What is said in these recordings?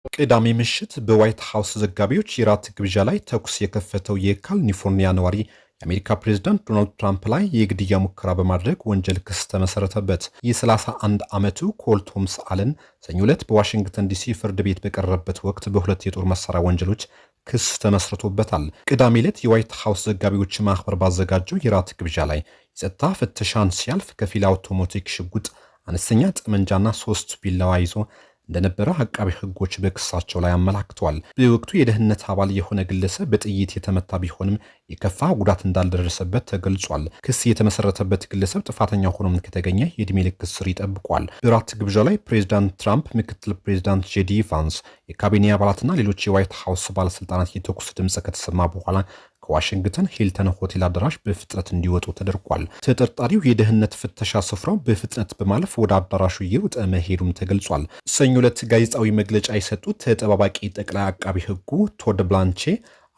ቅዳሜ ምሽት በዋይት ሃውስ ዘጋቢዎች የራት ግብዣ ላይ ተኩስ የከፈተው የካሊፎርኒያ ነዋሪ የአሜሪካ ፕሬዝዳንት ዶናልድ ትራምፕ ላይ የግድያ ሙከራ በማድረግ ወንጀል ክስ ተመሰረተበት። የ31 ዓመቱ ኮል ቶምስ አለን ሰኞ ዕለት በዋሽንግተን ዲሲ ፍርድ ቤት በቀረበበት ወቅት በሁለት የጦር መሳሪያ ወንጀሎች ክስ ተመስርቶበታል። ቅዳሜ ዕለት የዋይት ሃውስ ዘጋቢዎች ማህበር ባዘጋጀው የራት ግብዣ ላይ የጸጥታ ፍተሻን ሲያልፍ ከፊል አውቶማቲክ ሽጉጥ፣ አነስተኛ ጠመንጃና 3 ቢላዋ ይዞ እንደነበረ አቃቢ ሕጎች በክሳቸው ላይ አመላክተዋል። በወቅቱ የደህንነት አባል የሆነ ግለሰብ በጥይት የተመታ ቢሆንም የከፋ ጉዳት እንዳልደረሰበት ተገልጿል። ክስ የተመሰረተበት ግለሰብ ጥፋተኛ ሆኖም ከተገኘ የዕድሜ ልክ እስር ይጠብቋል። በራት ግብዣው ላይ ፕሬዚዳንት ትራምፕ፣ ምክትል ፕሬዚዳንት ጄዲ ቫንስ፣ የካቢኔ አባላትና ሌሎች የዋይት ሃውስ ባለስልጣናት የተኩስ ድምፅ ከተሰማ በኋላ ከዋሽንግተን ሂልተን ሆቴል አዳራሽ በፍጥነት እንዲወጡ ተደርጓል። ተጠርጣሪው የደህንነት ፍተሻ ስፍራው በፍጥነት በማለፍ ወደ አዳራሹ እየሮጠ መሄዱም ተገልጿል። ሰኞ ዕለት ጋዜጣዊ መግለጫ የሰጡት ተጠባባቂ ጠቅላይ አቃቢ ሕጉ ቶድ ብላንቼ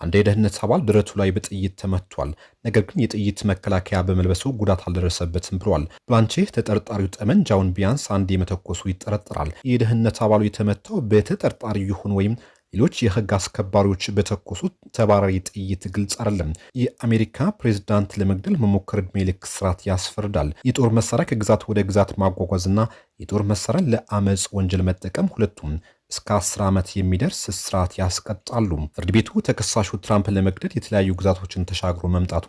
አንድ የደህንነት አባል ደረቱ ላይ በጥይት ተመቷል፣ ነገር ግን የጥይት መከላከያ በመልበሱ ጉዳት አልደረሰበትም ብሏል። ብላንቼ ተጠርጣሪው ጠመንጃውን ቢያንስ አንድ የመተኮሱ ይጠረጠራል። የደህንነት አባሉ የተመታው በተጠርጣሪው ይሁን ወይም ሌሎች የህግ አስከባሪዎች በተኮሱት ተባራሪ ጥይት ግልጽ አይደለም። የአሜሪካ ፕሬዝዳንት ለመግደል መሞከር ዕድሜ ልክ እስራት ያስፈርዳል። የጦር መሳሪያ ከግዛት ወደ ግዛት ማጓጓዝና የጦር መሳሪያን ለአመፅ ወንጀል መጠቀም ሁለቱም እስከ 10 ዓመት የሚደርስ እስራት ያስቀጣሉ። ፍርድ ቤቱ ተከሳሹ ትራምፕ ለመግደል የተለያዩ ግዛቶችን ተሻግሮ መምጣቱ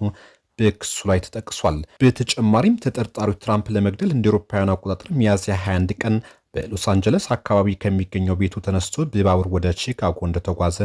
በክሱ ላይ ተጠቅሷል። በተጨማሪም ተጠርጣሪው ትራምፕ ለመግደል እንደ አውሮፓውያን አቆጣጠር ሚያዝያ 21 ቀን በሎስ አንጀለስ አካባቢ ከሚገኘው ቤቱ ተነስቶ በባቡር ወደ ቺካጎ እንደተጓዘ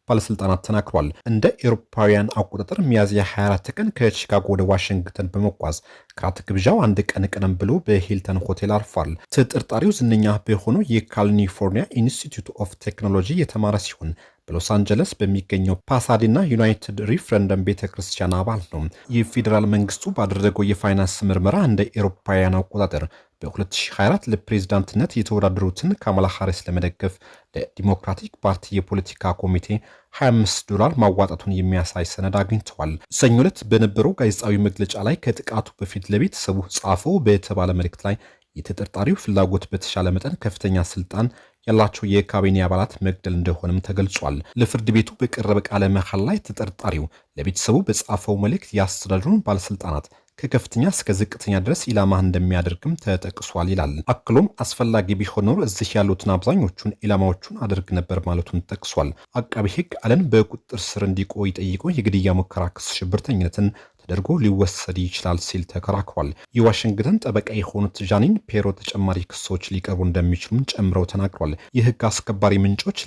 ባለስልጣናት ተናግሯል። እንደ አውሮፓውያን አቆጣጠር ሚያዝያ 24 ቀን ከቺካጎ ወደ ዋሽንግተን በመጓዝ ከራት ግብዣው አንድ ቀን ቀደም ብሎ በሂልተን ሆቴል አርፏል። ተጠርጣሪው ዝነኛ በሆነው የካሊፎርኒያ ኢንስቲትዩት ኦፍ ቴክኖሎጂ የተማረ ሲሆን በሎስ አንጀለስ በሚገኘው ፓሳዲና ዩናይትድ ሪፍረንደም ቤተክርስቲያን አባል ነው። የፌዴራል መንግስቱ ባደረገው የፋይናንስ ምርመራ እንደ አውሮፓውያን አቆጣጠር በ2024 ለፕሬዝዳንትነት የተወዳደሩትን ካማላ ሃሪስ ለመደገፍ ለዲሞክራቲክ ፓርቲ የፖለቲካ ኮሚቴ $25 ማዋጣቱን የሚያሳይ ሰነድ አግኝተዋል። ሰኞ ዕለት በነበረው ጋዜጣዊ መግለጫ ላይ ከጥቃቱ በፊት ለቤተሰቡ ጻፈው በተባለ መልእክት ላይ የተጠርጣሪው ፍላጎት በተሻለ መጠን ከፍተኛ ስልጣን ያላቸው የካቢኔ አባላት መግደል እንደሆነም ተገልጿል። ለፍርድ ቤቱ በቀረበ ቃለ መሐላ ላይ ተጠርጣሪው ለቤተሰቡ በጻፈው መልእክት የአስተዳደሩን ባለስልጣናት ከከፍተኛ እስከ ዝቅተኛ ድረስ ኢላማ እንደሚያደርግም ተጠቅሷል ይላል። አክሎም አስፈላጊ ቢሆን ኖሮ እዚህ ያሉትን አብዛኞቹን ኢላማዎቹን አድርግ ነበር ማለቱን ጠቅሷል። አቃቢ ሕግ አለን በቁጥጥር ስር እንዲቆይ ጠይቆ የግድያ ሙከራ ክስ ሽብርተኝነትን ተደርጎ ሊወሰድ ይችላል ሲል ተከራክሯል። የዋሽንግተን ጠበቃ የሆኑት ጃኒን ፔሮ ተጨማሪ ክሶች ሊቀርቡ እንደሚችሉም ጨምረው ተናግሯል። የህግ አስከባሪ ምንጮች